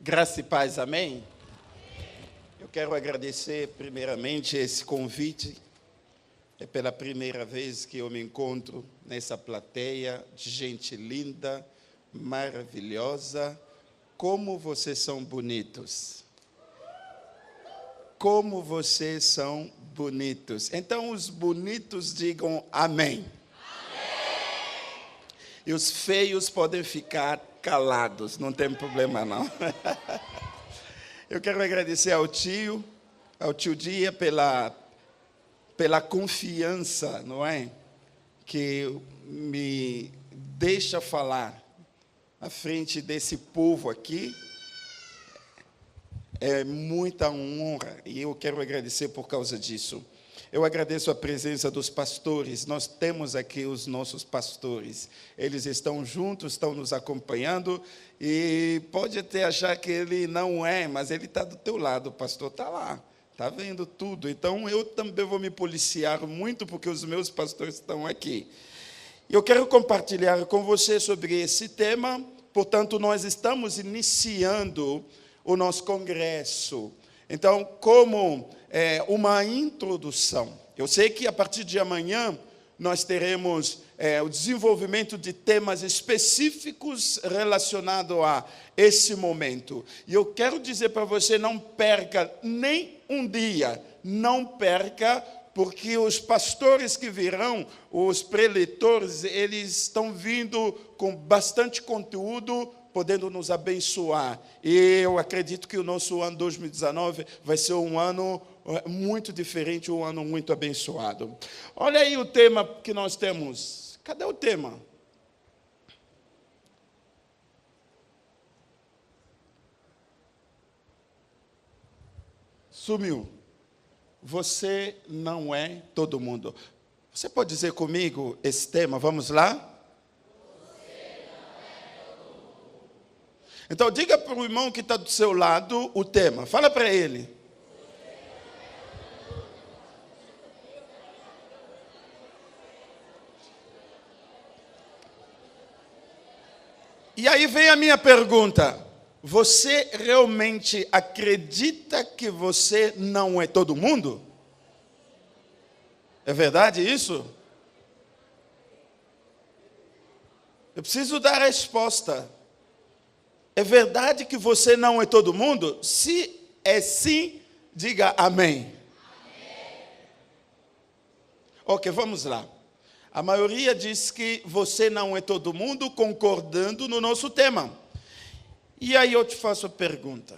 Graça e paz, amém? Eu quero agradecer primeiramente esse convite. É pela primeira vez que eu me encontro nessa plateia de gente linda, maravilhosa. Como vocês são bonitos. Como vocês são bonitos. Então os bonitos digam amém. E os feios podem ficar calados, não tem problema não. Eu quero agradecer ao tio Dia pela confiança, não é? Que me deixa falar à frente desse povo aqui. É muita honra e eu quero agradecer por causa disso. Eu agradeço a presença dos pastores. Nós temos aqui os nossos pastores. Eles estão juntos, estão nos acompanhando. E pode até achar que ele não é, mas ele está do teu lado. O pastor está lá, está vendo tudo. Então, eu também vou me policiar muito, porque os meus pastores estão aqui. Eu quero compartilhar com você sobre esse tema. Portanto, nós estamos iniciando o nosso congresso. Então, como uma introdução, eu sei que a partir de amanhã nós teremos o desenvolvimento de temas específicos relacionados a esse momento. E eu quero dizer para você, não perca nem um dia, não perca, porque os pastores que virão, os preletores, eles estão vindo com bastante conteúdo, podendo nos abençoar. E eu acredito que o nosso ano 2019 vai ser um ano muito diferente, um ano muito abençoado. Olha aí o tema que nós temos. Cadê o tema? Sumiu. Você não é todo mundo. Você pode dizer comigo esse tema? Vamos lá? Então, diga para o irmão que está do seu lado o tema. Fala para ele. E aí vem a minha pergunta. Você realmente acredita que você não é todo mundo? É verdade isso? Eu preciso dar a resposta. É verdade que você não é todo mundo? Se é sim, diga amém. Ok, vamos lá. A maioria diz que você não é todo mundo, concordando no nosso tema. E aí eu te faço a pergunta.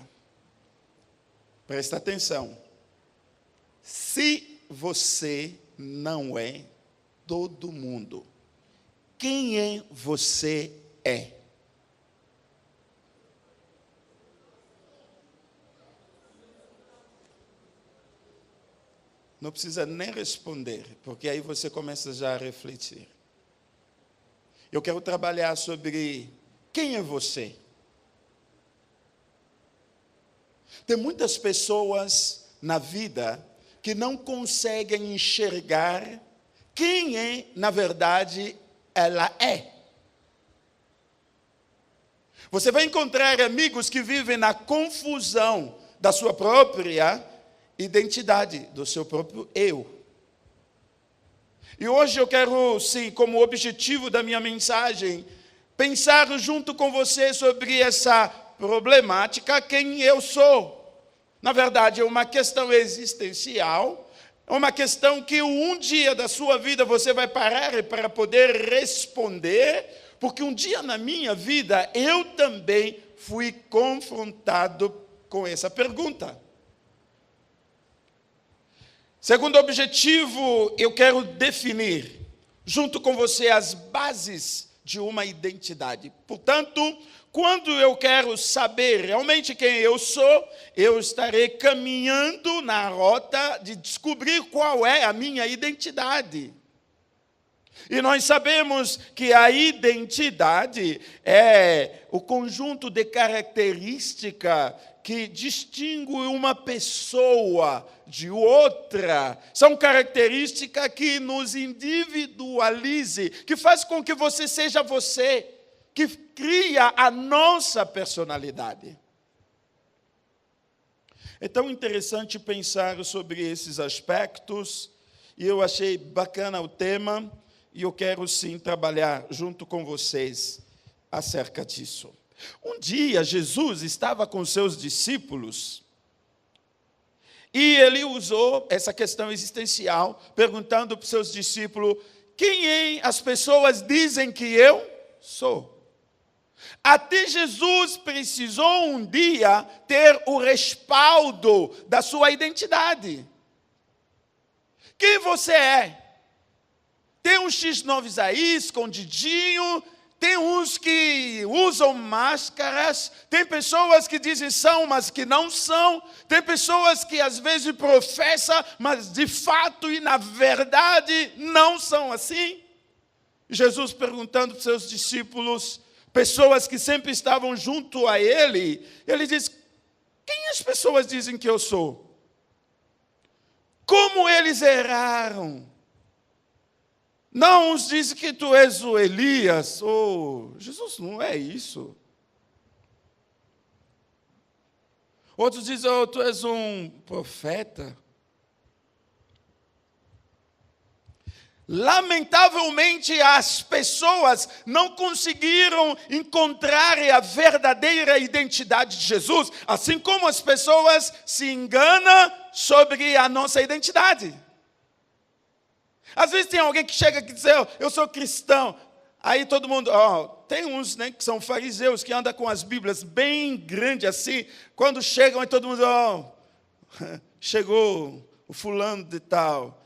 Presta atenção. Se você não é todo mundo, quem é você é? Não precisa nem responder, porque aí você começa já a refletir. Eu quero trabalhar sobre quem é você. Tem muitas pessoas na vida que não conseguem enxergar quem é, na verdade, ela é. Você vai encontrar amigos que vivem na confusão da sua própria identidade, do seu próprio eu. E hoje eu quero, sim, como objetivo da minha mensagem, pensar junto com você sobre essa problemática, quem eu sou. Na verdade, é uma questão existencial, é uma questão que um dia da sua vida você vai parar para poder responder, porque um dia na minha vida eu também fui confrontado com essa pergunta. Segundo objetivo, eu quero definir, junto com você, as bases de uma identidade. Portanto, quando eu quero saber realmente quem eu sou, eu estarei caminhando na rota de descobrir qual é a minha identidade. E nós sabemos que a identidade é o conjunto de características que distingue uma pessoa de outra. São características que nos individualizam, que faz com que você seja você, que cria a nossa personalidade. É tão interessante pensar sobre esses aspectos, e eu achei bacana o tema, e eu quero sim trabalhar junto com vocês acerca disso. Um dia, Jesus estava com seus discípulos, e ele usou essa questão existencial, perguntando para os seus discípulos: quem as pessoas dizem que eu sou? Até Jesus precisou um dia ter o respaldo da sua identidade. Quem você é? Tem um X9 aí escondidinho, tem uns que usam máscaras, tem pessoas que dizem são, mas que não são, tem pessoas que às vezes professam, mas de fato e na verdade não são assim. Jesus perguntando para os seus discípulos, pessoas que sempre estavam junto a ele, ele diz: quem as pessoas dizem que eu sou? Como eles erraram? Não, uns dizem que tu és o Elias. Jesus não é isso. Outros dizem: tu és um profeta. Lamentavelmente, as pessoas não conseguiram encontrar a verdadeira identidade de Jesus, assim como as pessoas se enganam sobre a nossa identidade. Às vezes tem alguém que chega aqui e diz: eu sou cristão. Aí todo mundo, tem uns, né, que são fariseus, que andam com as Bíblias bem grandes assim. Quando chegam, aí todo mundo, chegou o fulano de tal.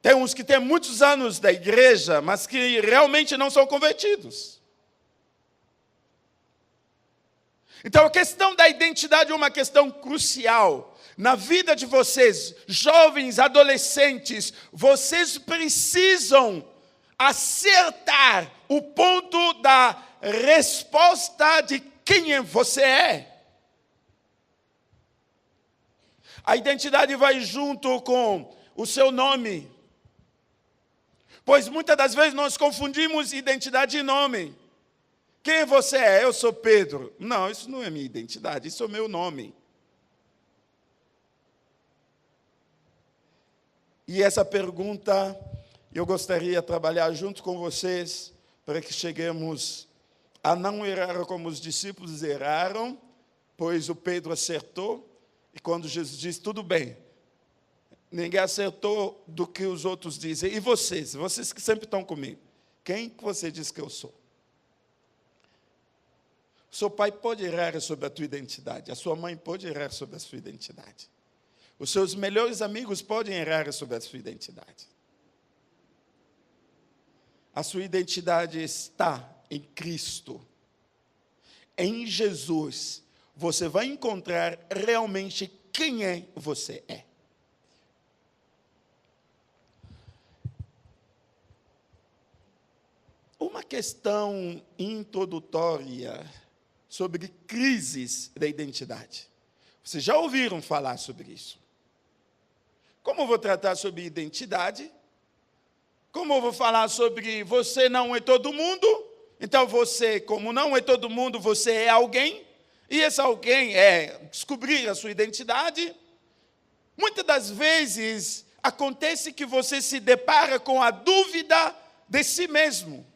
Tem uns que têm muitos anos da igreja, mas que realmente não são convertidos. Então, a questão da identidade é uma questão crucial. Na vida de vocês, jovens, adolescentes, vocês precisam acertar o ponto da resposta de quem você é. A identidade vai junto com o seu nome. Pois muitas das vezes nós confundimos identidade e nome. Quem você é? Eu sou Pedro. Não, isso não é minha identidade, isso é o meu nome. E essa pergunta eu gostaria de trabalhar junto com vocês para que cheguemos a não errar como os discípulos erraram, pois o Pedro acertou, e quando Jesus disse: tudo bem, ninguém acertou do que os outros dizem. E vocês que sempre estão comigo, quem que você diz que eu sou? O seu pai pode errar sobre a tua identidade, a sua mãe pode errar sobre a sua identidade. Os seus melhores amigos podem errar sobre a sua identidade. A sua identidade está em Cristo. Em Jesus, você vai encontrar realmente quem é você é. Uma questão introdutória sobre crises da identidade. Vocês já ouviram falar sobre isso? Como eu vou tratar sobre identidade? Como eu vou falar sobre você não é todo mundo? Então você, como não é todo mundo, você é alguém. E esse alguém é descobrir a sua identidade. Muitas das vezes acontece que você se depara com a dúvida de si mesmo.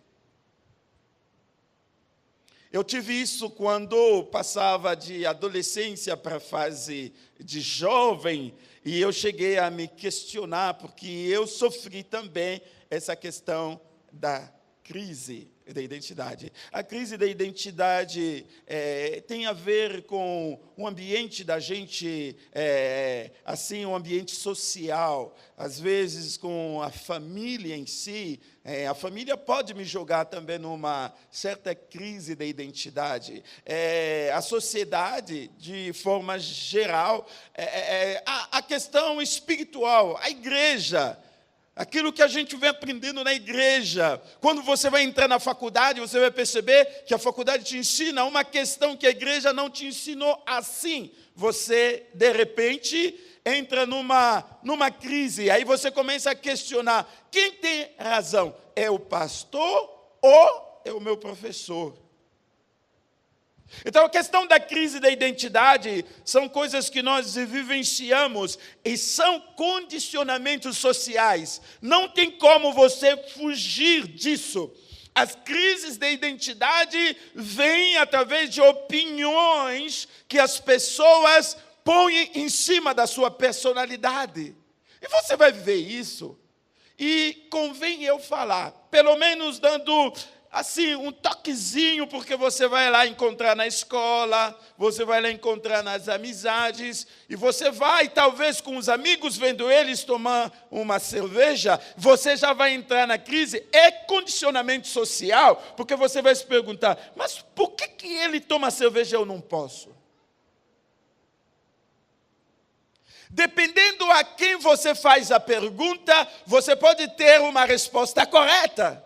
Eu tive isso quando passava de adolescência para a fase de jovem, e eu cheguei a me questionar, porque eu sofri também essa questão da crise da identidade. A crise da identidade tem a ver com o ambiente da gente, assim, um ambiente social, às vezes com a família em si. A família pode me jogar também numa certa crise da identidade. A sociedade, de forma geral, a questão espiritual, a igreja, aquilo que a gente vem aprendendo na igreja. Quando você vai entrar na faculdade, você vai perceber que a faculdade te ensina uma questão que a igreja não te ensinou assim. Você, de repente, entra numa crise. Aí você começa a questionar: quem tem razão? É o pastor ou é o meu professor? Então, a questão da crise da identidade são coisas que nós vivenciamos e são condicionamentos sociais. Não tem como você fugir disso. As crises da identidade vêm através de opiniões que as pessoas põem em cima da sua personalidade. E você vai viver isso. E convém eu falar, pelo menos dando assim, um toquezinho, porque você vai lá encontrar na escola, você vai lá encontrar nas amizades, e você vai, talvez, com os amigos, vendo eles tomar uma cerveja, você já vai entrar na crise. É condicionamento social, porque você vai se perguntar, mas por que ele toma cerveja e eu não posso? Dependendo a quem você faz a pergunta, você pode ter uma resposta correta.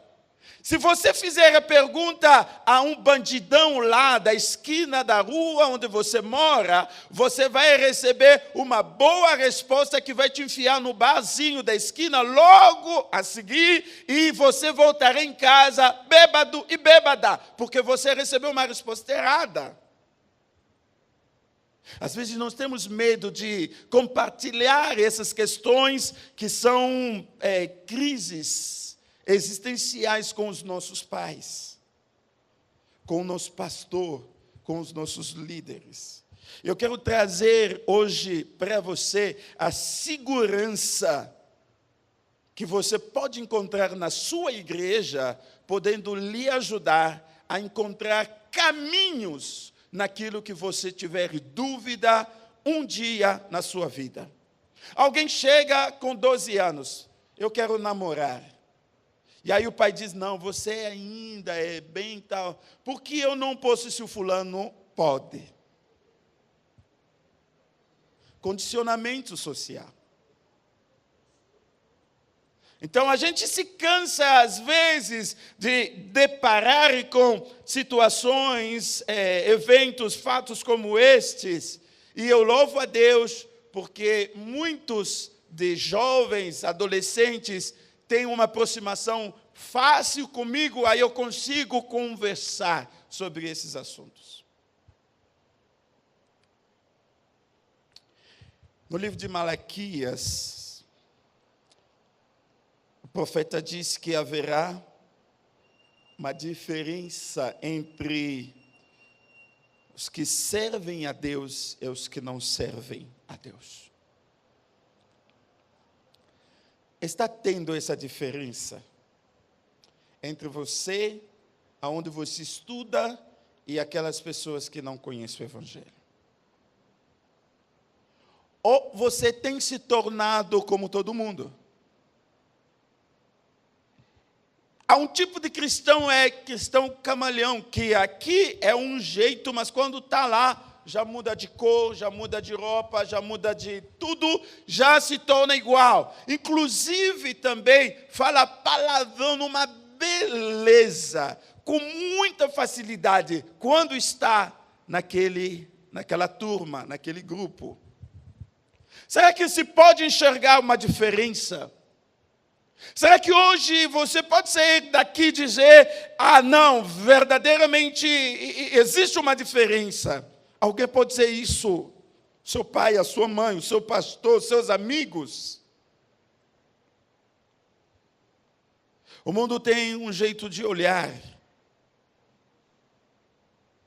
Se você fizer a pergunta a um bandidão lá da esquina da rua onde você mora, você vai receber uma boa resposta que vai te enfiar no barzinho da esquina logo a seguir, e você voltará em casa bêbado e bêbada, porque você recebeu uma resposta errada. Às vezes nós temos medo de compartilhar essas questões que são crises existenciais com os nossos pais, com o nosso pastor, com os nossos líderes. Eu quero trazer hoje para você a segurança que você pode encontrar na sua igreja, podendo lhe ajudar a encontrar caminhos naquilo que você tiver dúvida um dia na sua vida. Alguém chega com 12 anos, eu quero namorar. E aí o pai diz, não, você ainda é bem tal. Por que eu não posso se o fulano pode? Condicionamento social. Então a gente se cansa às vezes de deparar com situações, eventos, fatos como estes. E eu louvo a Deus porque muitos de jovens, adolescentes, tem uma aproximação fácil comigo, aí eu consigo conversar sobre esses assuntos. No livro de Malaquias, o profeta diz que haverá uma diferença entre os que servem a Deus e os que não servem a Deus. Está tendo essa diferença entre você, aonde você estuda, e aquelas pessoas que não conhecem o Evangelho? Ou você tem se tornado como todo mundo? Há um tipo de cristão, cristão camaleão, que aqui é um jeito, mas quando está lá, já muda de cor, já muda de roupa, já muda de tudo, já se torna igual. Inclusive também fala palavrão numa beleza, com muita facilidade, quando está naquela turma, naquele grupo. Será que se pode enxergar uma diferença? Será que hoje você pode sair daqui e dizer, não, verdadeiramente existe uma diferença? Alguém pode dizer isso? Seu pai, a sua mãe, o seu pastor, seus amigos? O mundo tem um jeito de olhar.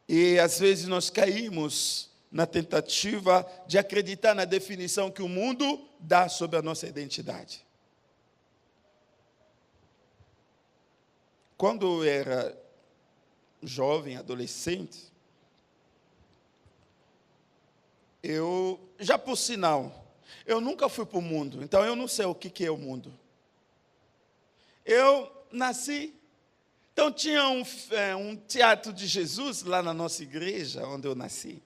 E às vezes nós caímos na tentativa de acreditar na definição que o mundo dá sobre a nossa identidade. Quando eu era jovem, adolescente, já por sinal, eu nunca fui para o mundo, então eu não sei o que é o mundo. Eu nasci, então tinha um teatro de Jesus lá na nossa igreja, onde eu nasci.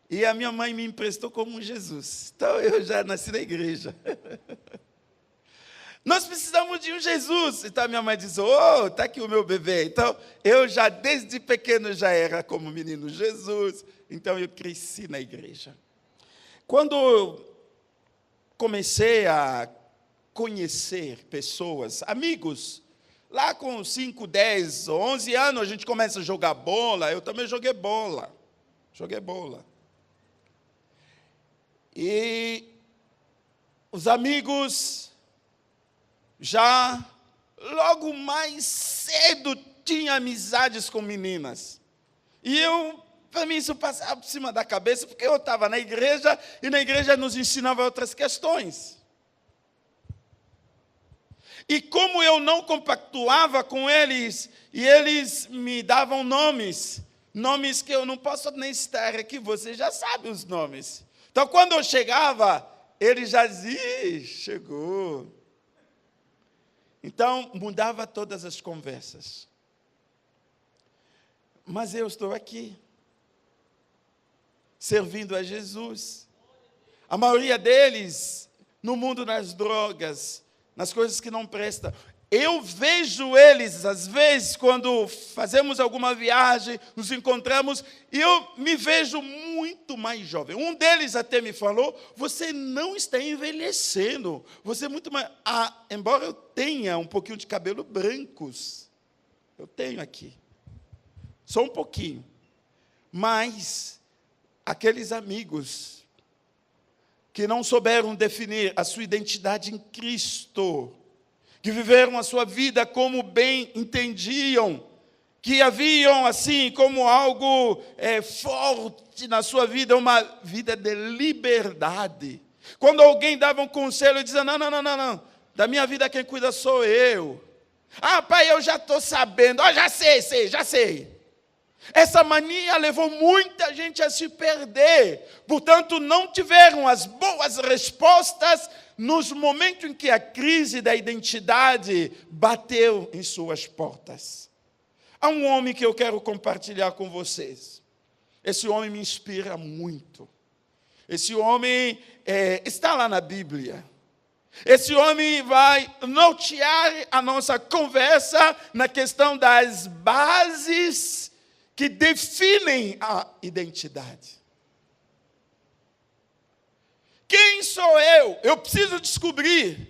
E a minha mãe me emprestou como um Jesus. Então eu já nasci na igreja. Nós precisamos de um Jesus. Então a minha mãe diz, está aqui o meu bebê. Então eu já desde pequeno já era como menino Jesus. Então eu cresci na igreja. Quando eu comecei a conhecer pessoas, amigos, Lá com 5, 10, 11 anos, a gente começa a jogar bola. Eu também joguei bola. E os amigos já, logo mais cedo, tinham amizades com meninas. E para mim, isso passava por cima da cabeça, porque eu estava na igreja, e na igreja nos ensinava outras questões. E como eu não compactuava com eles, e eles me davam nomes que eu não posso nem citar aqui, você já sabe os nomes. Então, quando eu chegava, eles já diziam, chegou. Então, mudava todas as conversas. Mas eu estou aqui, servindo a Jesus. A maioria deles, no mundo das drogas, nas coisas que não prestam. Eu vejo eles, às vezes, quando fazemos alguma viagem, nos encontramos, e eu me vejo muito mais jovem. Um deles até me falou, você não está envelhecendo, você é muito mais... embora eu tenha um pouquinho de cabelo brancos, eu tenho aqui, só um pouquinho, mas aqueles amigos que não souberam definir a sua identidade em Cristo, que viveram a sua vida como bem entendiam, que haviam assim como algo forte na sua vida, uma vida de liberdade. Quando alguém dava um conselho, dizia, não, da minha vida quem cuida sou eu. Pai, eu já estou sabendo, já sei. Essa mania levou muita gente a se perder. Portanto, não tiveram as boas respostas nos momentos em que a crise da identidade bateu em suas portas. Há um homem que eu quero compartilhar com vocês. Esse homem me inspira muito. Esse homem está lá na Bíblia. Esse homem vai nortear a nossa conversa na questão das bases que definem a identidade. Quem sou eu? Eu preciso descobrir.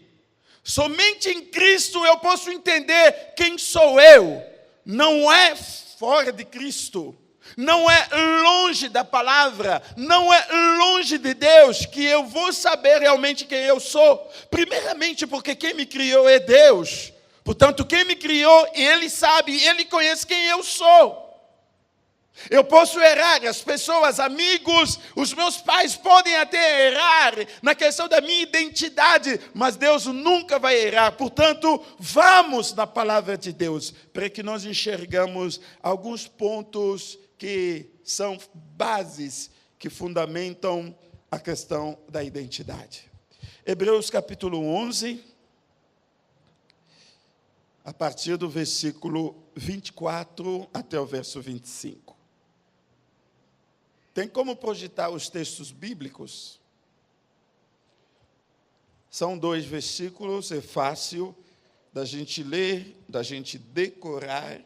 Somente em Cristo eu posso entender quem sou eu. Não é fora de Cristo. Não é longe da palavra. Não é longe de Deus que eu vou saber realmente quem eu sou. Primeiramente porque quem me criou é Deus. Portanto, quem me criou, Ele sabe, Ele conhece quem eu sou. Eu posso errar, as pessoas, amigos, os meus pais podem até errar na questão da minha identidade, mas Deus nunca vai errar. Portanto, vamos na palavra de Deus, para que nós enxergamos alguns pontos que são bases, que fundamentam a questão da identidade. Hebreus capítulo 11, a partir do versículo 24 até o verso 25. Tem como projetar os textos bíblicos? São 2 versículos, é fácil da gente ler, da gente decorar.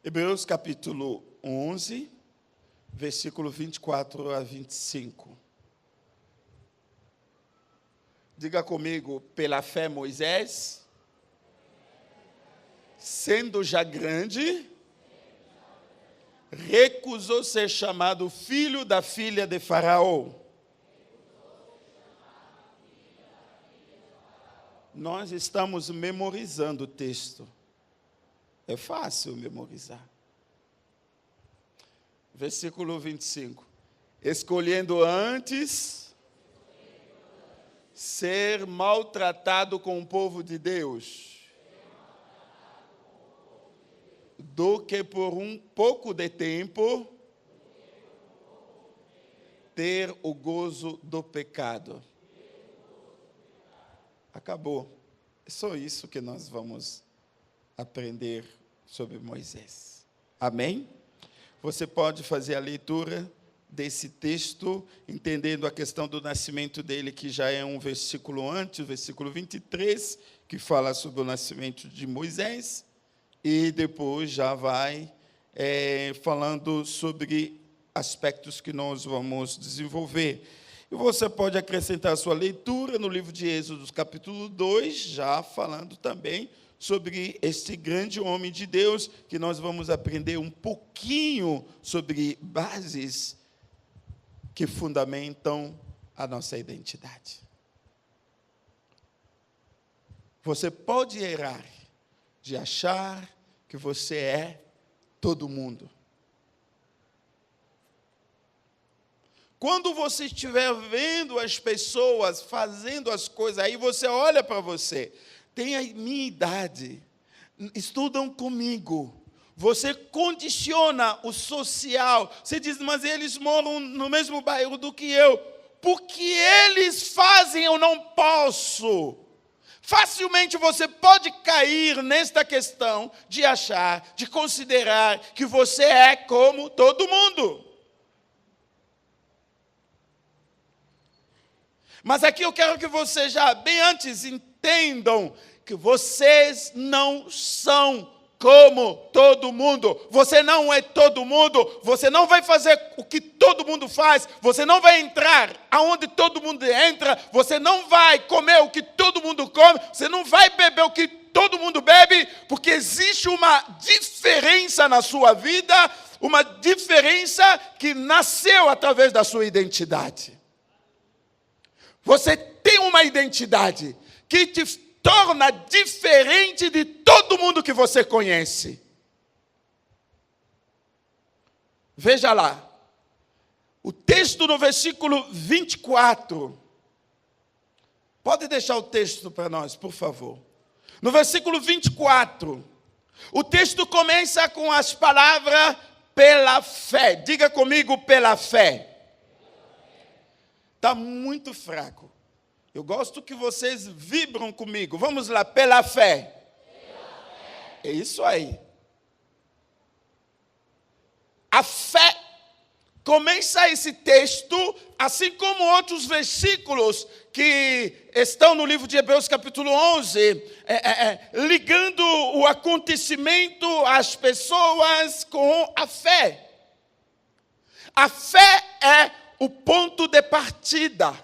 Hebreus capítulo 11, versículo 24 a 25. Diga comigo, pela fé Moisés, sendo já grande, recusou ser chamado filho da filha de Faraó. Nós estamos memorizando o texto. É fácil memorizar. Versículo 25. Escolhendo antes ser maltratado com o povo de Deus, do que por um pouco de tempo ter o gozo do pecado. Acabou. É só isso que nós vamos aprender sobre Moisés. Amém? Você pode fazer a leitura desse texto, entendendo a questão do nascimento dele, que já é um versículo antes, o versículo 23, que fala sobre o nascimento de Moisés, e depois já vai falando sobre aspectos que nós vamos desenvolver. E você pode acrescentar a sua leitura no livro de Êxodo, capítulo 2, já falando também sobre este grande homem de Deus, que nós vamos aprender um pouquinho sobre bases que fundamentam a nossa identidade. Você pode errar de achar que você é todo mundo. Quando você estiver vendo as pessoas fazendo as coisas, aí você olha para você, tem a minha idade, estudam comigo, você condiciona o social, você diz, mas eles moram no mesmo bairro do que eu, porque eles fazem, eu não posso. Facilmente você pode cair nesta questão de achar, de considerar que você é como todo mundo. Mas aqui eu quero que vocês já bem antes entendam que vocês não são como todo mundo. Você não é todo mundo. Você não vai fazer o que todo mundo faz. Você não vai entrar aonde todo mundo entra. Você não vai comer o que todo mundo come. Você não vai beber o que todo mundo bebe. Porque existe uma diferença na sua vida. Uma diferença que nasceu através da sua identidade. Você tem uma identidade que te torna diferente de todo mundo que você conhece. Veja lá, o texto no versículo 24. Pode deixar o texto para nós, por favor. No versículo 24, o texto começa com as palavras pela fé. Diga comigo, pela fé. Está muito fraco. Eu gosto que vocês vibram comigo. Vamos lá, pela fé. É isso aí. A fé, começa esse texto, assim como outros versículos que estão no livro de Hebreus capítulo 11, ligando o acontecimento, às pessoas com a fé. A fé é o ponto de partida.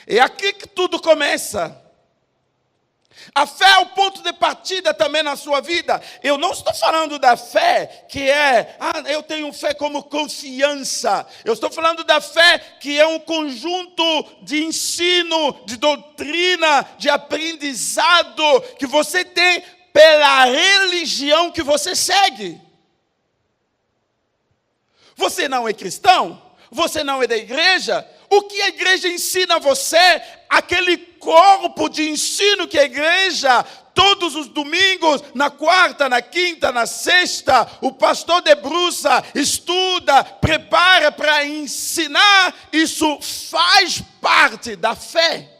É aqui que tudo começa. A fé é o ponto de partida também na sua vida. Eu não estou falando da fé que eu tenho fé como confiança. Eu estou falando da fé que é um conjunto de ensino, de doutrina, de aprendizado que você tem pela religião que você segue. Você não é cristão? Você não é da igreja? O que a igreja ensina a você? Aquele corpo de ensino que a igreja, todos os domingos, na quarta, na quinta, na sexta, o pastor debruça, estuda, prepara para ensinar. Isso faz parte da fé.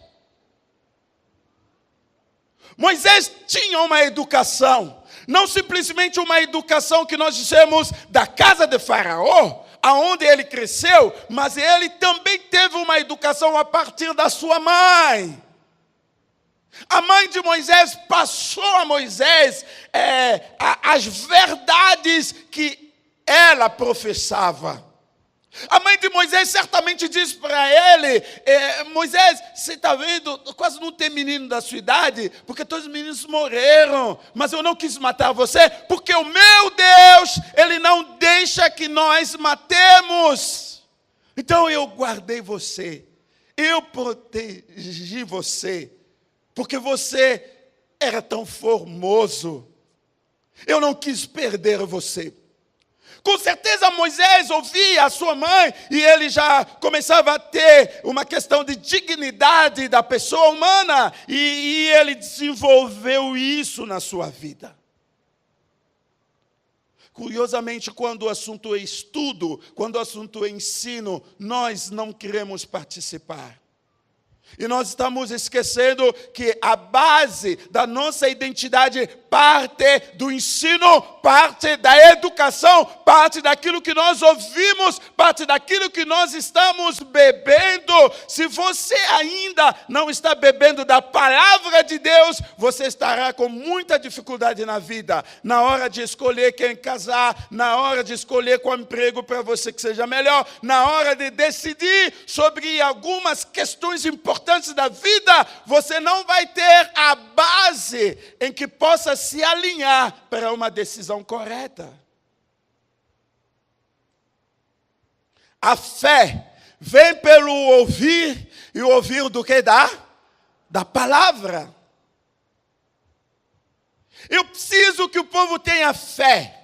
Moisés tinha uma educação. Não simplesmente uma educação que nós dizemos da casa de Faraó, aonde ele cresceu, mas ele também teve uma educação a partir da sua mãe. A mãe de Moisés passou a Moisés as verdades que ela professava. A mãe de Moisés certamente disse para ele, Moisés, você está vendo, quase não tem menino da sua idade, porque todos os meninos morreram, mas eu não quis matar você, porque o meu Deus, Ele não deixa que nós matemos. Então eu guardei você, eu protegi você, porque você era tão formoso, eu não quis perder você. Com certeza Moisés ouvia a sua mãe e ele já começava a ter uma questão de dignidade da pessoa humana e ele desenvolveu isso na sua vida. Curiosamente, quando o assunto é estudo, quando o assunto é ensino, nós não queremos participar. E nós estamos esquecendo que a base da nossa identidade parte do ensino, parte da educação, parte daquilo que nós ouvimos, parte daquilo que nós estamos bebendo. Se você ainda não está bebendo da palavra de Deus, você estará com muita dificuldade na vida, na hora de escolher quem casar, na hora de escolher qual emprego para você que seja melhor, na hora de decidir sobre algumas questões importantes da vida. Você não vai ter a base em que possa se alinhar para uma decisão correta. A fé vem pelo ouvir, e ouvir do que dá? Da palavra. Eu preciso que o povo tenha fé.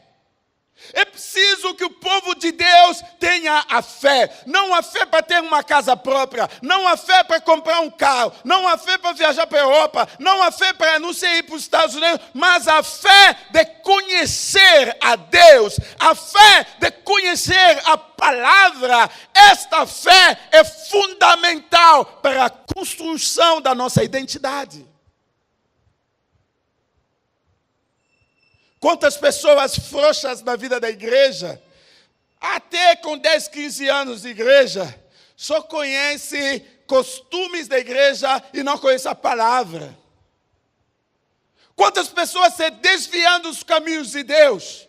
É preciso que o povo de Deus tenha a fé. Não a fé para ter uma casa própria, não a fé para comprar um carro, não a fé para viajar para a Europa, não a fé para, não sei, ir para os Estados Unidos, mas a fé de conhecer a Deus, a fé de conhecer a palavra. Esta fé é fundamental para a construção da nossa identidade. Quantas pessoas frouxas na vida da igreja, até com 10, 15 anos de igreja, só conhece costumes da igreja e não conhece a palavra. Quantas pessoas se desviando dos caminhos de Deus.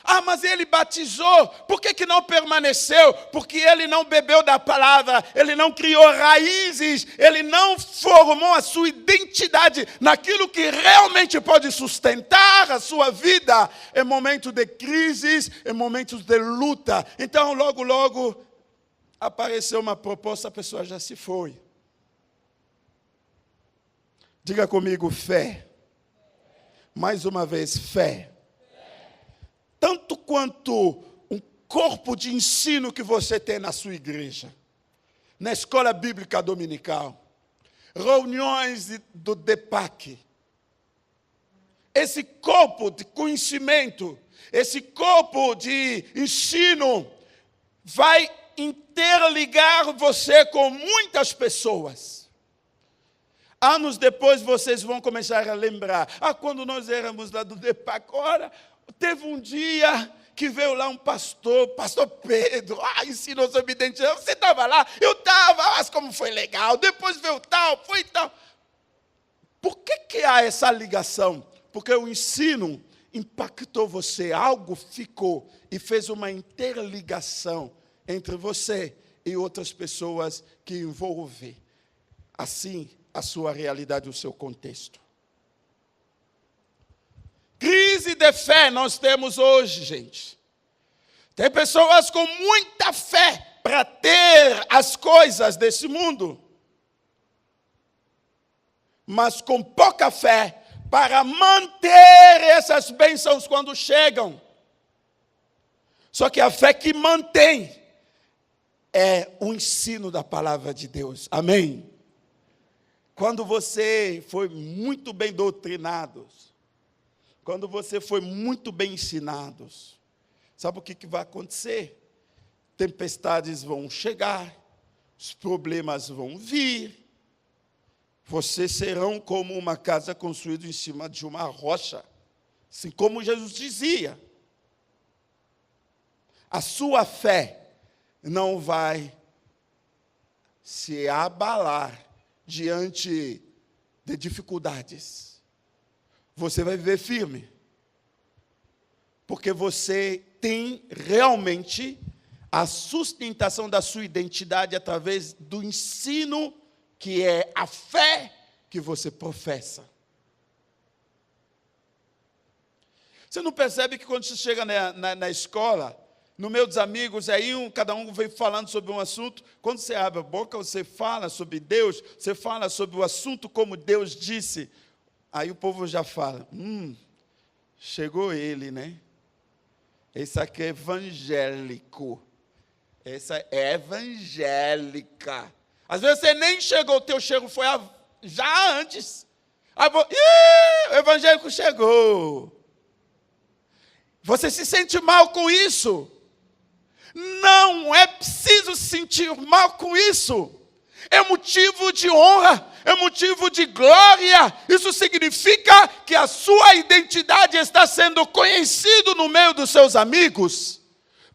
Ah, mas ele batizou, por que não permaneceu? Porque ele não bebeu da palavra, ele não criou raízes, ele não formou a sua identidade naquilo que realmente pode sustentar a sua vida em momentos de crises, em momentos de luta. Então, logo apareceu uma proposta, a pessoa já se foi. Diga comigo, fé. Mais uma vez, fé. Tanto quanto um corpo de ensino que você tem na sua igreja, na escola bíblica dominical, reuniões do DEPAC, esse corpo de conhecimento, esse corpo de ensino vai interligar você com muitas pessoas. Anos depois vocês vão começar a lembrar, quando nós éramos lá do DEPAC, ora, teve um dia que veio lá um pastor Pedro, ensinou sobre identidade. Você estava lá? Eu estava, mas como foi legal. Depois veio tal, foi tal. Por que há essa ligação? Porque o ensino impactou você, algo ficou e fez uma interligação entre você e outras pessoas que envolvem, assim, a sua realidade, o seu contexto. Crise de fé nós temos hoje, gente. Tem pessoas com muita fé para ter as coisas desse mundo, mas com pouca fé para manter essas bênçãos quando chegam. Só que a fé que mantém é o ensino da palavra de Deus. Amém? Quando você foi muito bem doutrinado, quando você foi muito bem ensinado, sabe o que vai acontecer? Tempestades vão chegar, os problemas vão vir, vocês serão como uma casa construída em cima de uma rocha, assim como Jesus dizia. A sua fé não vai se abalar diante de dificuldades. Você vai viver firme, porque você tem realmente a sustentação da sua identidade através do ensino, que é a fé que você professa. Você não percebe que quando você chega na escola, no meio dos amigos, aí cada um vem falando sobre um assunto, quando você abre a boca, você fala sobre Deus, você fala sobre o assunto como Deus disse. Aí o povo já fala, chegou ele, né? Esse aqui é evangélico. Essa é evangélica. Às vezes você nem chegou, o teu chego foi já antes. Aí, o evangélico chegou. Você se sente mal com isso? Não é preciso se sentir mal com isso. É motivo de honra, é motivo de glória. Isso significa que a sua identidade está sendo conhecida no meio dos seus amigos.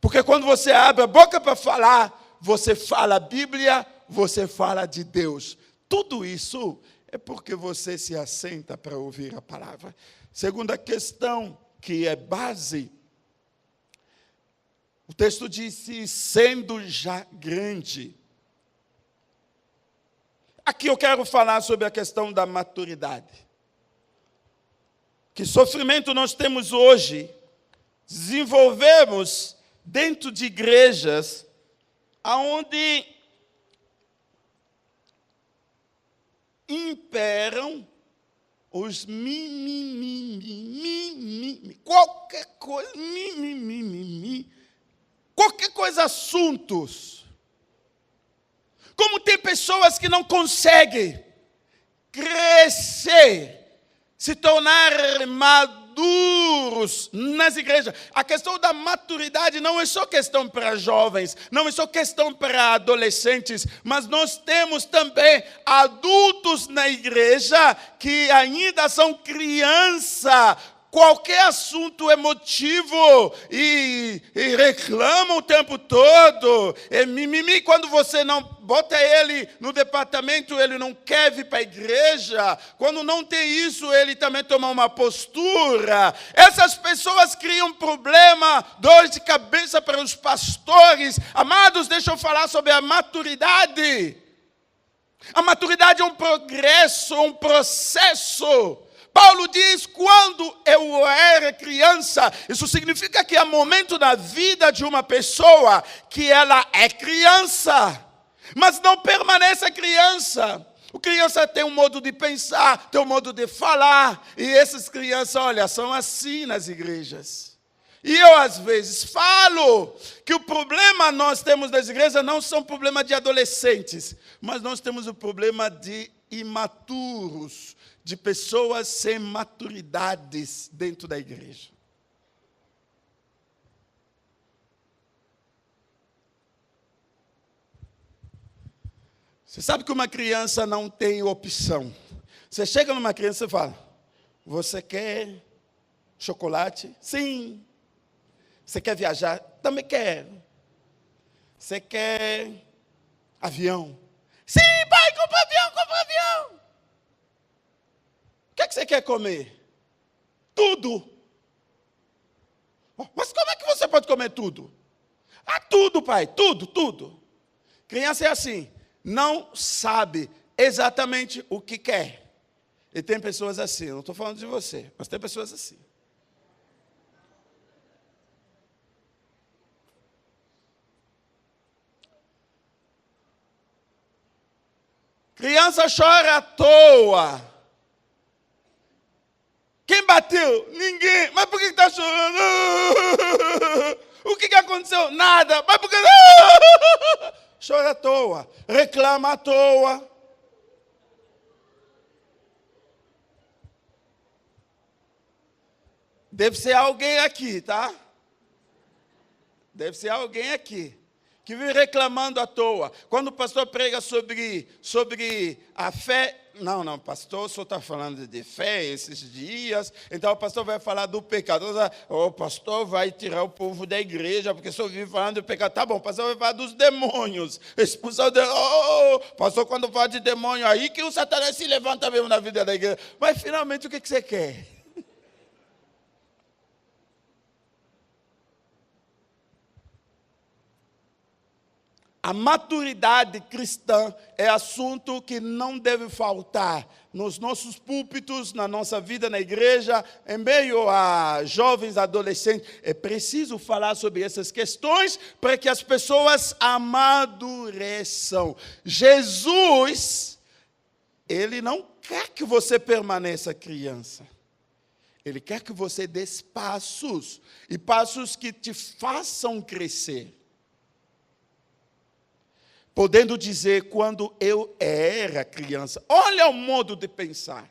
Porque quando você abre a boca para falar, você fala a Bíblia, você fala de Deus. Tudo isso é porque você se assenta para ouvir a palavra. Segunda questão, que é base, o texto diz, sendo já grande. Aqui eu quero falar sobre a questão da maturidade. Que sofrimento nós temos hoje, desenvolvemos dentro de igrejas, onde imperam os qualquer coisa, qualquer coisa, assuntos. Como tem pessoas que não conseguem crescer, se tornar maduros nas igrejas. A questão da maturidade não é só questão para jovens, não é só questão para adolescentes, mas nós temos também adultos na igreja que ainda são criança. Qualquer assunto é motivo e reclamam o tempo todo. É mimimi. Quando você não bota ele no departamento, ele não quer vir para a igreja. Quando não tem isso, ele também toma uma postura. Essas pessoas criam problema, dor de cabeça para os pastores. Amados, deixa eu falar sobre a maturidade. A maturidade é um progresso, um processo. Paulo diz, quando eu era criança, isso significa que há momento na vida de uma pessoa que ela é criança, mas não permanece criança. O criança tem um modo de pensar, tem um modo de falar, e essas crianças, olha, são assim nas igrejas. E eu, às vezes, falo que o problema nós temos nas igrejas não são problema de adolescentes, mas nós temos o problema de imaturos, de pessoas sem maturidades dentro da igreja. Você sabe que uma criança não tem opção. Você chega numa criança e fala, você quer chocolate? Sim. Você quer viajar? Também quero. Você quer avião? Sim, pai, compra avião, compra avião. O que você quer comer? Tudo. Mas como é que você pode comer tudo? Ah, tudo, pai, tudo, tudo. Criança é assim, não sabe exatamente o que quer. E tem pessoas assim, eu não estou falando de você, mas tem pessoas assim. Criança chora à toa. Quem bateu? Ninguém. Mas por que está chorando? O que aconteceu? Nada. Mas por que... Chora à toa. Reclama à toa. Deve ser alguém aqui, tá? Deve ser alguém aqui que vive reclamando à toa. Quando o pastor prega sobre a fé, não, pastor, o senhor está falando de fé esses dias, então o pastor vai falar do pecado. O pastor vai tirar o povo da igreja, porque o senhor vive falando do pecado. Tá bom, o pastor vai falar dos demônios, expulsar o demônio. Pastor, quando fala de demônio, aí que o Satanás se levanta mesmo na vida da igreja. Mas finalmente o que você quer? A maturidade cristã é assunto que não deve faltar nos nossos púlpitos, na nossa vida na igreja, em meio a jovens, adolescentes. É preciso falar sobre essas questões para que as pessoas amadureçam. Jesus, ele não quer que você permaneça criança. Ele quer que você dê passos, e passos que te façam crescer. Podendo dizer, quando eu era criança, olha o modo de pensar.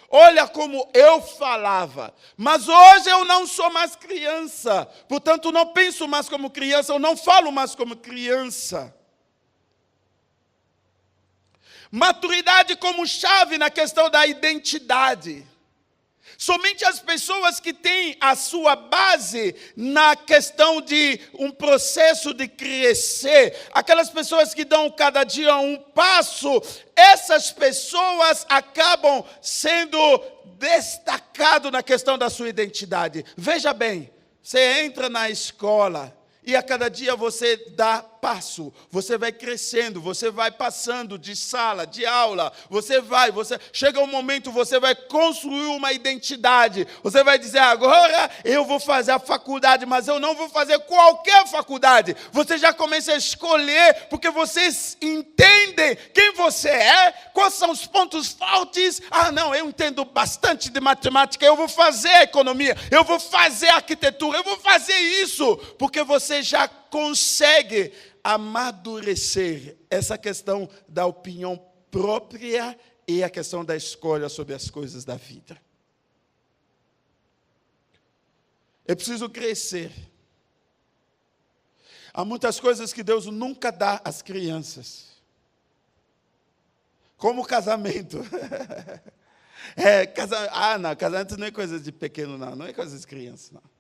Olha como eu falava. Mas hoje eu não sou mais criança. Portanto, não penso mais como criança, eu não falo mais como criança. Maturidade como chave na questão da identidade. Somente as pessoas que têm a sua base na questão de um processo de crescer, aquelas pessoas que dão cada dia um passo, essas pessoas acabam sendo destacadas na questão da sua identidade. Veja bem, você entra na escola e a cada dia você dá passo, você vai crescendo, você vai passando de sala, de aula, chega um momento, você vai construir uma identidade, você vai dizer, agora eu vou fazer a faculdade, mas eu não vou fazer qualquer faculdade, você já começa a escolher, porque você entende quem você é, quais são os pontos fortes, não, eu entendo bastante de matemática, eu vou fazer economia, eu vou fazer arquitetura, eu vou fazer isso, porque você já consegue amadurecer essa questão da opinião própria e a questão da escolha sobre as coisas da vida. Eu preciso crescer. Há muitas coisas que Deus nunca dá às crianças. Como casamento. Casamento não é coisa de pequeno, não é coisa de criança, não.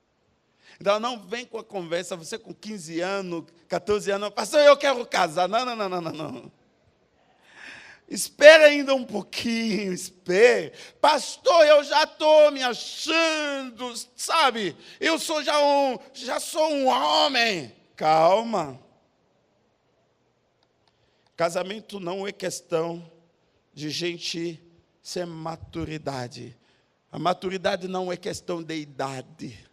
Então, não vem com a conversa, você com 15 anos, 14 anos, pastor, eu quero casar. Não. Espera ainda um pouquinho, espere. Pastor, eu já estou me achando, sabe? Eu já sou um homem. Calma. Casamento não é questão de gente sem maturidade. A maturidade não é questão de idade.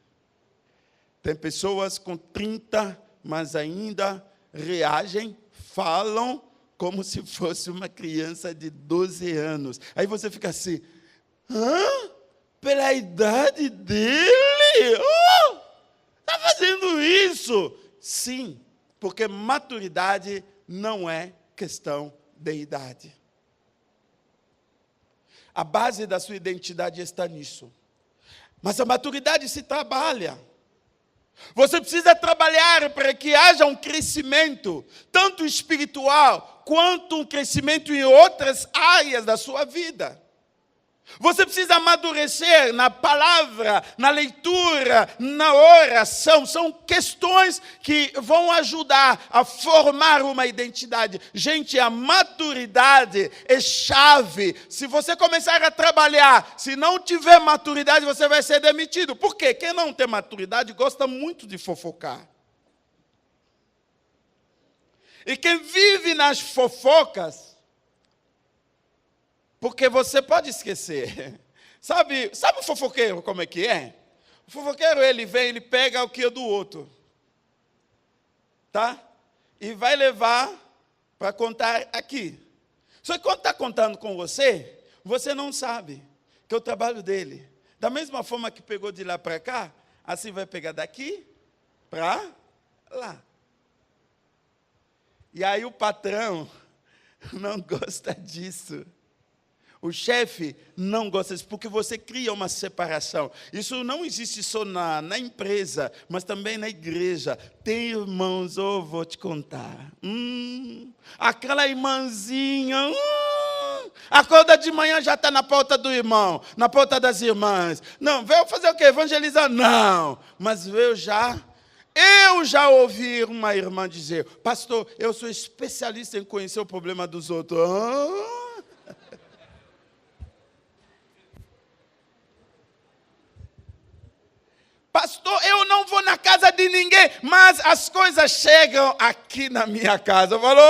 Tem pessoas com 30, mas ainda reagem, falam como se fosse uma criança de 12 anos. Aí você fica assim, pela idade dele? Está fazendo isso? Sim, porque maturidade não é questão de idade. A base da sua identidade está nisso. Mas a maturidade se trabalha. Você precisa trabalhar para que haja um crescimento, tanto espiritual, quanto um crescimento em outras áreas da sua vida. Você precisa amadurecer na palavra, na leitura, na oração. São questões que vão ajudar a formar uma identidade. Gente, a maturidade é chave. Se você começar a trabalhar, se não tiver maturidade, você vai ser demitido. Por quê? Quem não tem maturidade gosta muito de fofocar. E quem vive nas fofocas, porque você pode esquecer. Sabe o fofoqueiro como é que é? O fofoqueiro, ele vem, ele pega o que é do outro. Tá? E vai levar para contar aqui. Só que quando está contando com você, você não sabe que é o trabalho dele. Da mesma forma que pegou de lá para cá, assim vai pegar daqui para lá. E aí o patrão não gosta disso. O chefe não gosta disso, porque você cria uma separação. Isso não existe só na empresa, mas também na igreja. Tem irmãos, vou te contar. Aquela irmãzinha, acorda de manhã, já está na pauta do irmão, na pauta das irmãs. Não, veio fazer o quê? Evangelizar? Não, mas eu já ouvi uma irmã dizer, pastor, eu sou especialista em conhecer o problema dos outros. Pastor, eu não vou na casa de ninguém, mas as coisas chegam aqui na minha casa. Eu falo,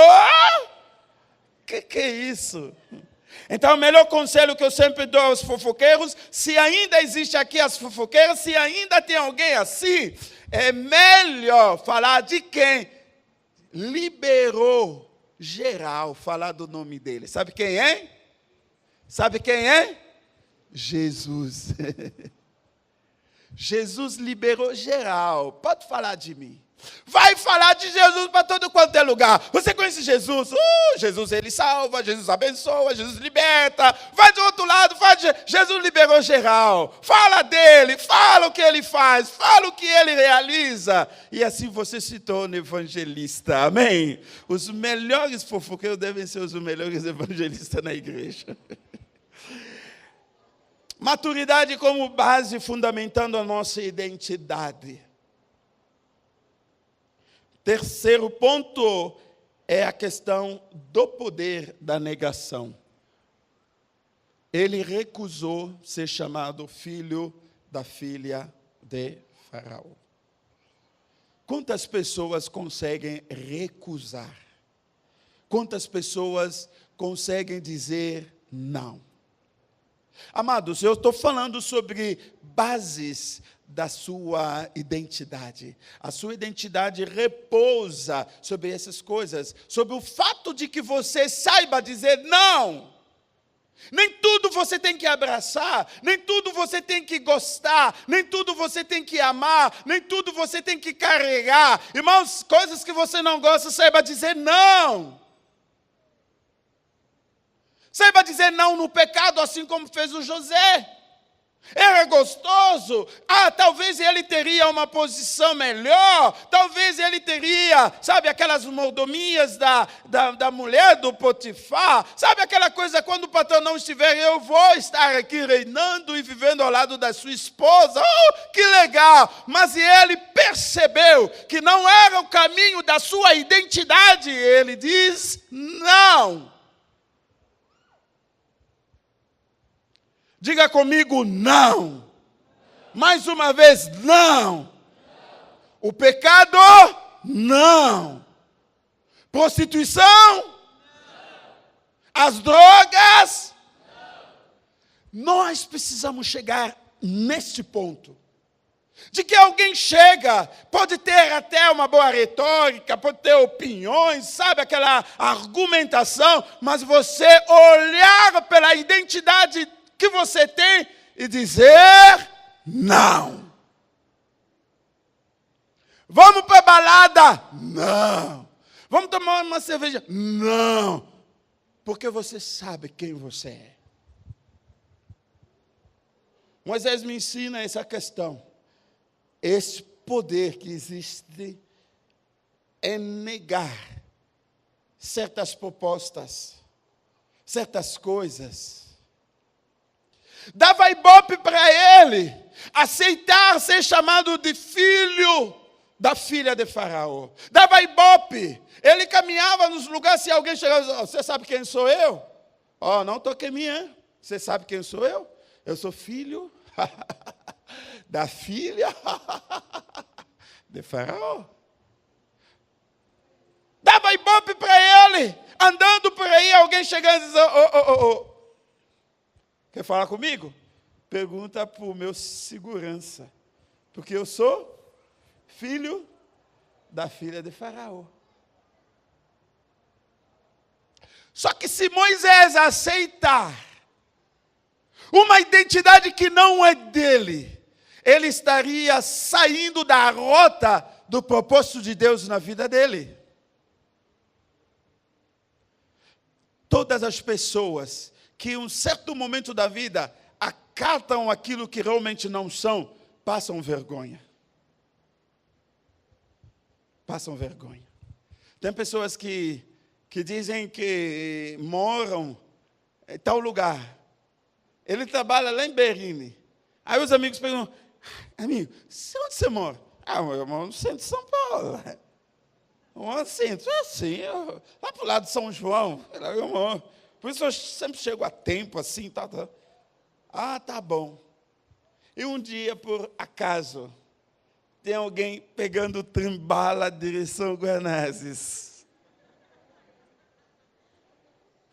que é isso? Então, o melhor conselho que eu sempre dou aos fofoqueiros, se ainda existe aqui as fofoqueiras, se ainda tem alguém assim, é melhor falar de quem liberou geral, falar do nome dele. Sabe quem é? Sabe quem é? Jesus. Jesus liberou geral. Pode falar de mim. Vai falar de Jesus para todo quanto é lugar. Você conhece Jesus? Jesus, ele salva, Jesus abençoa, Jesus liberta. Vai do outro lado, fala de Jesus liberou geral. Fala dele, fala o que ele faz, fala o que ele realiza. E assim você se torna evangelista. Amém? Os melhores fofoqueiros devem ser os melhores evangelistas na igreja. Maturidade como base fundamentando a nossa identidade. Terceiro ponto é a questão do poder da negação. Ele recusou ser chamado filho da filha de Faraó. Quantas pessoas conseguem recusar? Quantas pessoas conseguem dizer não? Amados, eu estou falando sobre bases da sua identidade. A sua identidade repousa sobre essas coisas, sobre o fato de que você saiba dizer não. Nem tudo você tem que abraçar, nem tudo você tem que gostar, nem tudo você tem que amar, nem tudo você tem que carregar. Irmãos, coisas que você não gosta, saiba dizer não. Saiba dizer não no pecado, assim como fez o José. Era gostoso. Talvez ele teria uma posição melhor. Talvez ele teria, sabe, aquelas mordomias da mulher do Potifar. Sabe aquela coisa, quando o patrão não estiver, eu vou estar aqui reinando e vivendo ao lado da sua esposa. Que legal. Mas ele percebeu que não era o caminho da sua identidade. Ele diz não. Diga comigo, não. Mais uma vez, não. O pecado, não. Prostituição, as drogas. Nós precisamos chegar neste ponto. De que alguém chega, pode ter até uma boa retórica, pode ter opiniões, sabe, aquela argumentação, mas você olhar pela identidade que você tem e dizer não. Vamos para a balada? Não. Vamos tomar uma cerveja? Não. Porque você sabe quem você é. Moisés me ensina essa questão. Esse poder que existe é negar certas propostas, certas coisas. Dava ibope para ele aceitar ser chamado de filho da filha de Faraó. Dava ibope. Ele caminhava nos lugares, se alguém chegava, você sabe quem sou eu? Não toque em mim, hein? Você sabe quem sou eu? Eu sou filho da filha de Faraó. Dava ibope para ele. Andando por aí, alguém chegando e dizendo, quer falar comigo? Pergunta para o meu segurança. Porque eu sou filho da filha de Faraó. Só que se Moisés aceitar uma identidade que não é dele, ele estaria saindo da rota do propósito de Deus na vida dele. Todas as pessoas que em um certo momento da vida acatam aquilo que realmente não são, passam vergonha. Passam vergonha. Tem pessoas que dizem que moram em tal lugar. Ele trabalha lá em Berrini. Aí os amigos perguntam, amigo, onde você mora? Eu moro no centro de São Paulo. Eu moro no centro, assim, lá para o lado de São João, eu moro. Por isso eu sempre chego a tempo, assim, tá. Tá bom. E um dia, por acaso, tem alguém pegando o trem-bala direção Guanazes.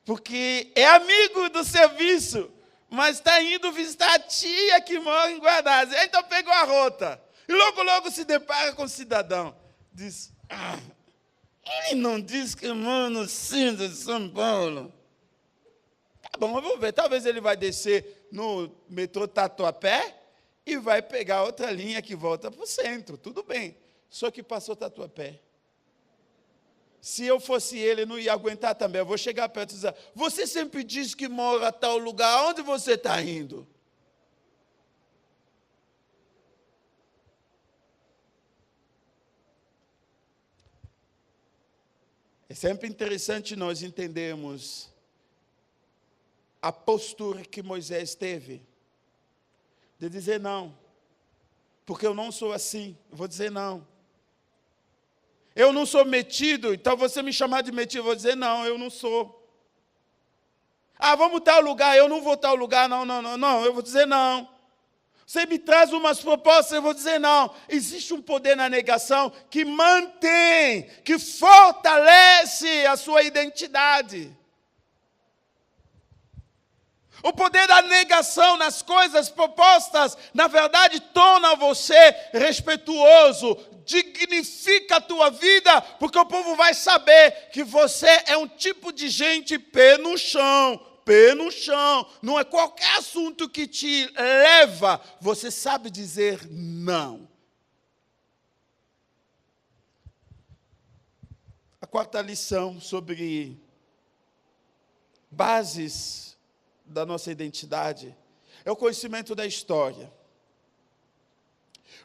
Porque é amigo do serviço, mas está indo visitar a tia que mora em Guanazes. Então pegou a rota. E logo se depara com o cidadão. Diz, ele não diz que mora no centro de São Paulo. Tá bom, eu vou ver. Talvez ele vai descer no metrô Tatuapé e vai pegar outra linha que volta para o centro. Tudo bem. Só que passou Tatuapé. Se eu fosse ele, não ia aguentar também. Eu vou chegar perto e dizer, você sempre diz que mora a tal lugar, onde você está indo? É sempre interessante nós entendermos a postura que Moisés teve, de dizer não, porque eu não sou assim, eu vou dizer não. Eu não sou metido, então você me chamar de metido, eu vou dizer não, eu não sou. Ah, vamos tal lugar, eu não vou tal lugar, não, eu vou dizer não. Você me traz umas propostas, eu vou dizer não. Existe um poder na negação que mantém, que fortalece a sua identidade. O poder da negação nas coisas propostas, na verdade, torna você respeituoso, dignifica a tua vida, porque o povo vai saber que você é um tipo de gente pé no chão. Não é qualquer assunto que te leva, você sabe dizer não. A quarta lição sobre bases da nossa identidade é o conhecimento da história.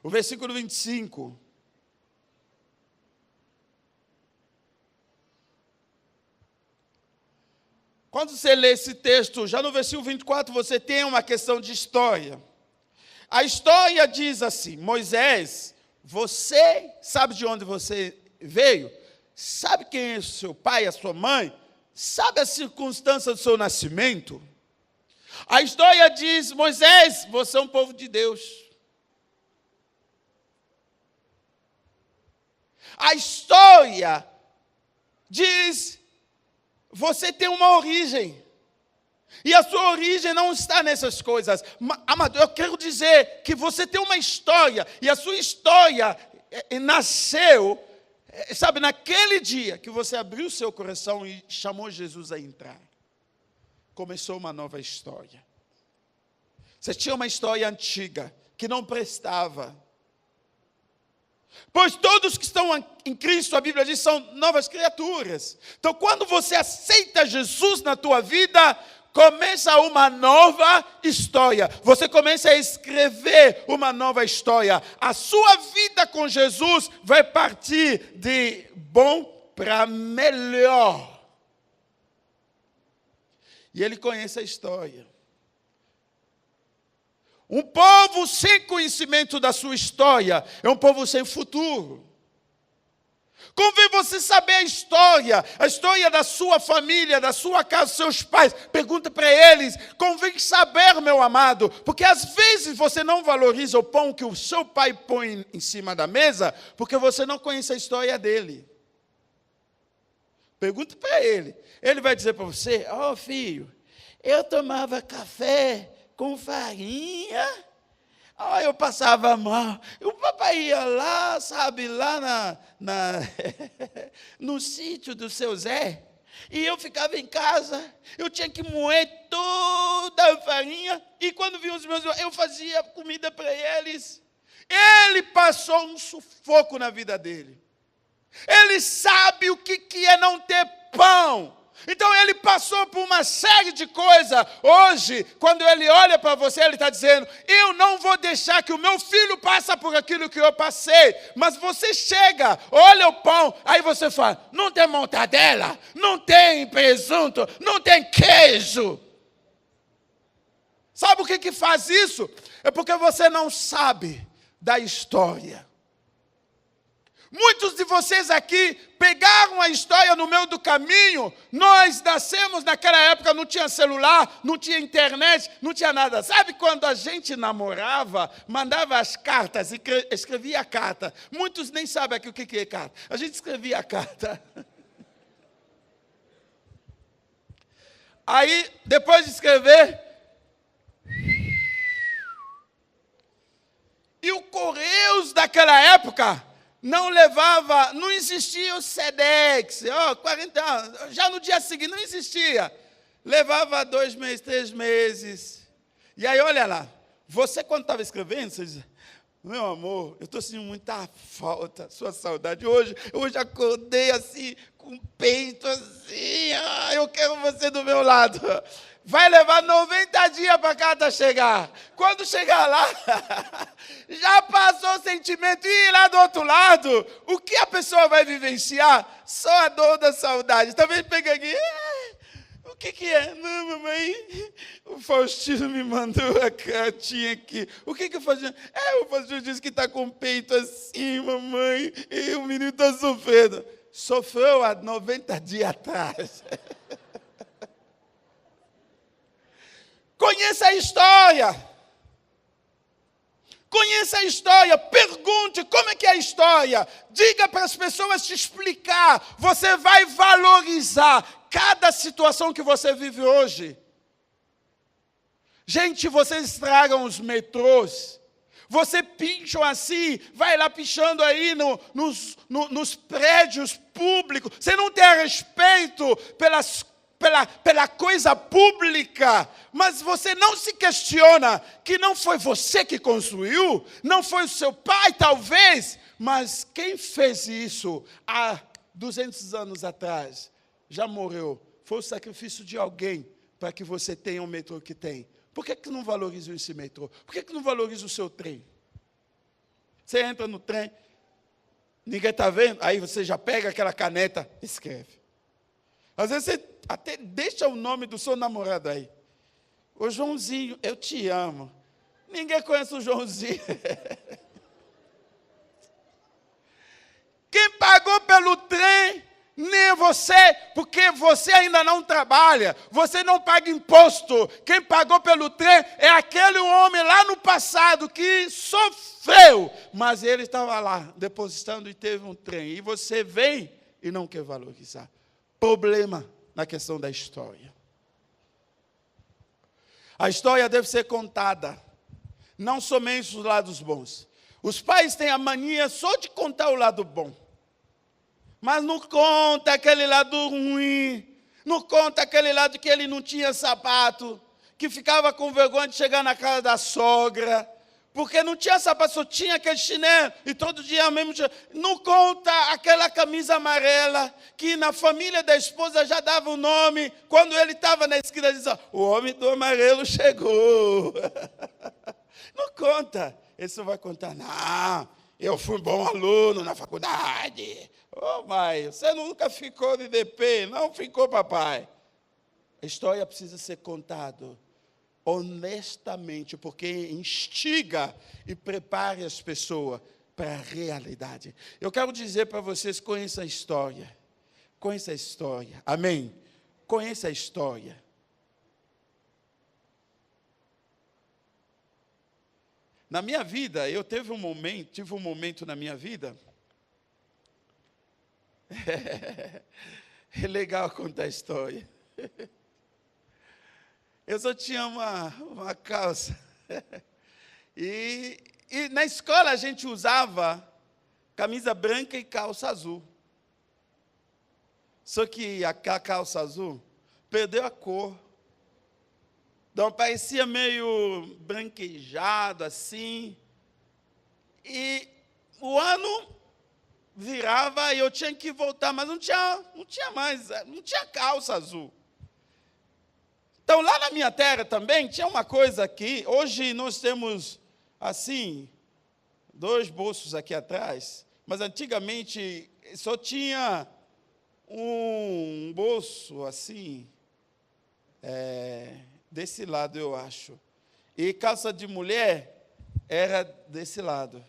O versículo 25. Quando você lê esse texto, já no versículo 24, você tem uma questão de história. A história diz assim, Moisés, você sabe de onde você veio? Sabe quem é o seu pai, a sua mãe? Sabe a circunstância do seu nascimento? A história diz, Moisés, você é um povo de Deus. A história diz, você tem uma origem. E a sua origem não está nessas coisas. Amado, eu quero dizer que você tem uma história. E a sua história nasceu, sabe, naquele dia que você abriu o seu coração e chamou Jesus a entrar. Começou uma nova história. Você tinha uma história antiga que não prestava. Pois todos que estão em Cristo, a Bíblia diz, são novas criaturas. Então, quando você aceita Jesus na tua vida, começa uma nova história. Você começa a escrever uma nova história. A sua vida com Jesus vai partir de bom para melhor. E ele conhece a história. Um povo sem conhecimento da sua história é um povo sem futuro. Convém você saber a história da sua família, da sua casa, dos seus pais. Pergunta para eles, convém saber, meu amado, porque às vezes você não valoriza o pão que o seu pai põe em cima da mesa, porque você não conhece a história dele. Pergunta para ele. Ele vai dizer para você, filho, eu tomava café com farinha, eu passava mal. O papai ia lá, sabe, lá no sítio do seu Zé, e eu ficava em casa, eu tinha que moer toda a farinha, e quando vinham os meus irmãos, eu fazia comida para eles. Ele passou um sufoco na vida dele. Ele sabe o que é não ter pão. Então ele passou por uma série de coisas. Hoje, quando ele olha para você, ele está dizendo, eu não vou deixar que o meu filho passe por aquilo que eu passei. Mas você chega, olha o pão, aí você fala, não tem mortadela, não tem presunto, não tem queijo. Sabe o que faz isso? É porque você não sabe da história. Muitos de vocês aqui pegaram a história no meio do caminho. Nós nascemos naquela época, não tinha celular, não tinha internet, não tinha nada. Sabe quando a gente namorava, mandava as cartas, escrevia a carta. Muitos nem sabem aqui o que é carta. A gente escrevia a carta. Aí, depois de escrever, e o Correios daquela época não levava, não existia o Sedex, 40 anos, já no dia seguinte não existia. Levava 2 meses, 3 meses. E aí, olha lá, Você, quando estava escrevendo, você dizia, meu amor, eu estou sentindo muita falta, sua saudade. Hoje acordei assim, com o peito assim, eu quero você do meu lado. Vai levar 90 dias para cada chegar. Quando chegar lá, já passou o sentimento. E lá do outro lado, o que a pessoa vai vivenciar? Só a dor da saudade. Talvez pegue aqui, o que é? Não, mamãe, o Faustino me mandou a cartinha aqui. O que eu fazia? O Faustino disse que está com o peito assim, mamãe, e o menino está sofrendo. Sofreu há 90 dias atrás. Conheça a história. Conheça a história. Pergunte como é que é a história. Diga para as pessoas te explicar. Você vai valorizar cada situação que você vive hoje. Gente, vocês estragam os metrôs. Você pincham assim, vai lá pichando aí nos prédios públicos. Você não tem respeito pela coisa pública, mas você não se questiona que não foi você que construiu, não foi o seu pai, talvez, mas quem fez isso há 200 anos atrás, já morreu, foi o sacrifício de alguém para que você tenha o metrô que tem. Por que não valoriza esse metrô? Por que não valoriza o seu trem? Você entra no trem, ninguém está vendo, aí você já pega aquela caneta, escreve. Às vezes você até deixa o nome do seu namorado aí. Ô Joãozinho, eu te amo. Ninguém conhece o Joãozinho. Quem pagou pelo trem, nem você, porque você ainda não trabalha, você não paga imposto. Quem pagou pelo trem é aquele homem lá no passado que sofreu, mas ele estava lá, depositando e teve um trem. E você vem e não quer valorizar. Problema na questão da história. A história deve ser contada, não somente os lados bons. Os pais têm a mania só de contar o lado bom, mas não conta aquele lado ruim, não conta aquele lado que ele não tinha sapato, que ficava com vergonha de chegar na casa da sogra, porque não tinha sapato, só tinha aquele chinelo, e todo dia mesmo. Não conta aquela camisa amarela, que na família da esposa já dava o nome, quando ele estava na esquina, dizia, o homem do amarelo chegou. Não conta, ele só vai contar, não, eu fui bom aluno na faculdade. Ô mãe, você nunca ficou de DP, não ficou papai. A história precisa ser contada honestamente, porque instiga e prepara as pessoas para a realidade. Eu quero dizer para vocês, conheça a história. Conheça a história. Amém? Conheça a história. Na minha vida, eu tive um momento na minha vida. É legal contar a história. Eu só tinha uma calça. E na escola a gente usava camisa branca e calça azul. Só que a calça azul perdeu a cor. Então parecia meio branquejado assim. E o ano virava e eu tinha que voltar, mas não tinha mais, não tinha calça azul. Então, lá na minha terra também tinha uma coisa aqui. Hoje nós temos, assim, 2 bolsos aqui atrás. Mas antigamente só tinha um bolso, assim, desse lado, eu acho. E calça de mulher era desse lado.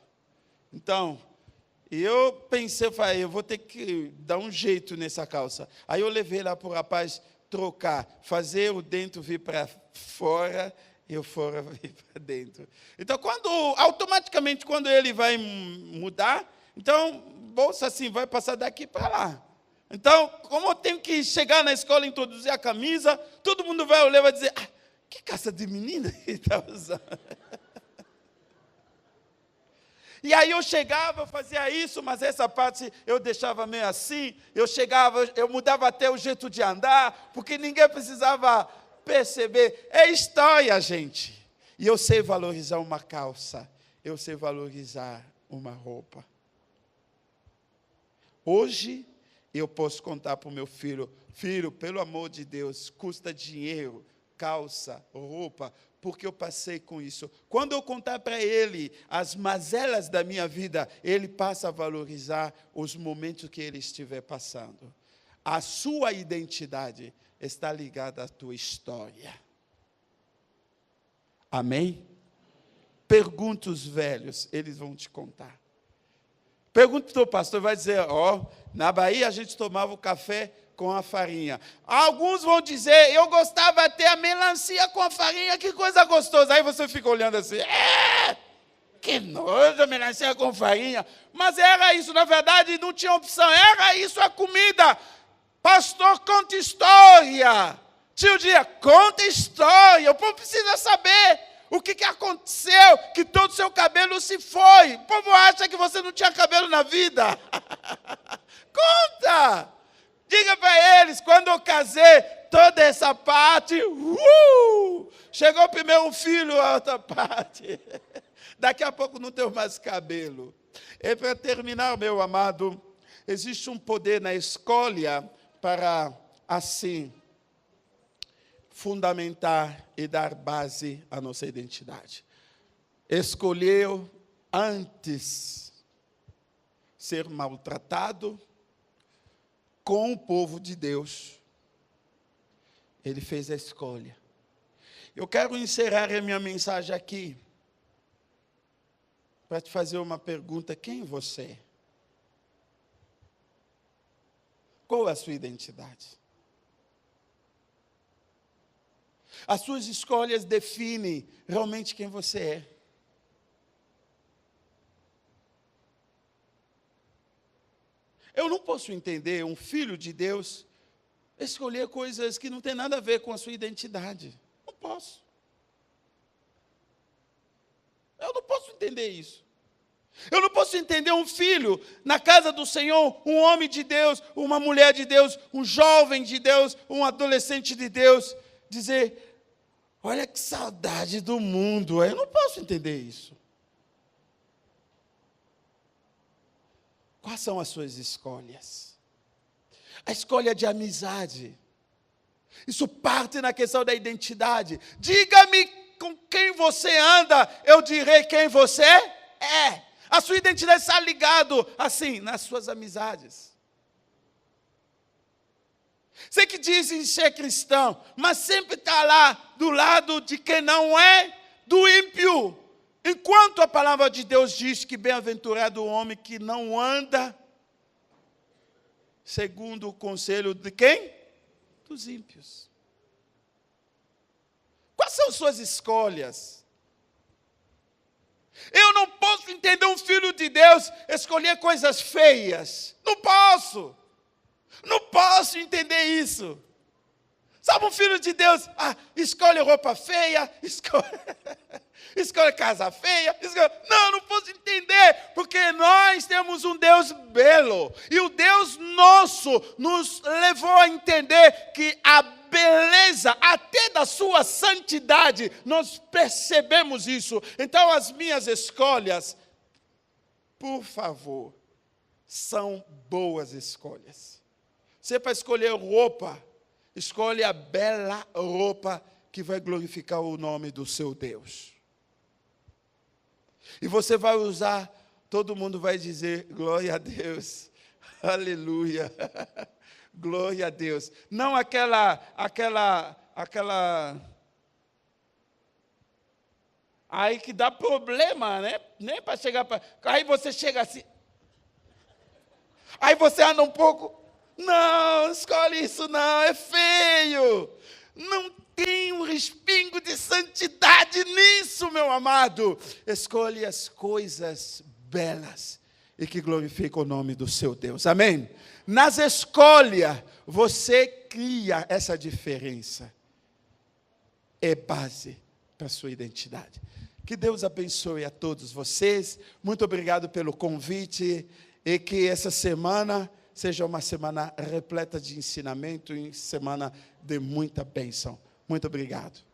Então, eu pensei, falei, eu vou ter que dar um jeito nessa calça. Aí eu levei lá para o rapaz trocar, fazer o dentro vir para fora e o fora vir para dentro. Então, automaticamente, quando ele vai mudar, então, bolsa assim, vai passar daqui para lá. Então, como eu tenho que chegar na escola e introduzir a camisa, todo mundo vai olhar e vai dizer, que calça de menina que está usando? E aí eu chegava, eu fazia isso, mas essa parte eu deixava meio assim, eu mudava até o jeito de andar, porque ninguém precisava perceber. É história, gente. E eu sei valorizar uma calça, eu sei valorizar uma roupa. Hoje, eu posso contar para o meu filho, filho, pelo amor de Deus, custa dinheiro, calça, roupa, porque eu passei com isso. Quando eu contar para ele as mazelas da minha vida, ele passa a valorizar os momentos que ele estiver passando. A sua identidade está ligada à tua história. Amém? Pergunta os velhos, eles vão te contar. Pergunta o teu pastor, vai dizer, na Bahia a gente tomava o café com a farinha. Alguns vão dizer, eu gostava de ter a melancia com a farinha, que coisa gostosa. Aí você fica olhando assim, que nojo, melancia com farinha. Mas era isso, na verdade não tinha opção, era isso a comida. Pastor, conta história. Tio Dia, conta história. O povo precisa saber o que aconteceu, que todo o seu cabelo se foi. O povo acha que você não tinha cabelo na vida. Conta. Diga para eles, quando eu casei, toda essa parte, chegou o primeiro filho, a outra parte. Daqui a pouco não tenho mais cabelo. E para terminar, meu amado, existe um poder na escolha para, assim, fundamentar e dar base à nossa identidade. Escolheu antes ser maltratado com o povo de Deus. Ele fez a escolha. Eu quero encerrar a minha mensagem aqui para te fazer uma pergunta: quem você é? Qual é a sua identidade? As suas escolhas definem realmente quem você é. Eu não posso entender um filho de Deus escolher coisas que não tem nada a ver com a sua identidade. Não posso. Eu não posso entender isso. Eu não posso entender um filho na casa do Senhor, um homem de Deus, uma mulher de Deus, um jovem de Deus, um adolescente de Deus, dizer: olha que saudade do mundo. Eu não posso entender isso. Quais são as suas escolhas? A escolha de amizade. Isso parte na questão da identidade. Diga-me com quem você anda, eu direi quem você é. A sua identidade está ligada, assim, nas suas amizades. Você que dizem ser cristão, mas sempre está lá do lado de quem não é, do ímpio. Enquanto a palavra de Deus diz que bem-aventurado o homem que não anda segundo o conselho de quem? Dos ímpios. Quais são suas escolhas? Eu não posso entender um filho de Deus escolher coisas feias. Não posso. Não posso entender isso. Sabe, um filho de Deus, escolhe roupa feia, escolhe casa feia. Não posso entender, porque nós temos um Deus belo. E o Deus nosso nos levou a entender que a beleza, até da sua santidade, nós percebemos isso. Então, as minhas escolhas, por favor, são boas escolhas. Você, para escolher roupa, escolhe a bela roupa que vai glorificar o nome do seu Deus. E você vai usar, todo mundo vai dizer, glória a Deus, aleluia, glória a Deus. Não aquela, aí que dá problema, né? Nem para chegar para... Aí você chega assim, aí você anda um pouco... Não, escolhe isso não, é feio. Não tem um respingo de santidade nisso, meu amado. Escolhe as coisas belas e que glorificam o nome do seu Deus. Amém? Nas escolhas, você cria essa diferença. É base para a sua identidade. Que Deus abençoe a todos vocês. Muito obrigado pelo convite e que essa semana seja uma semana repleta de ensinamento e semana de muita bênção. Muito obrigado.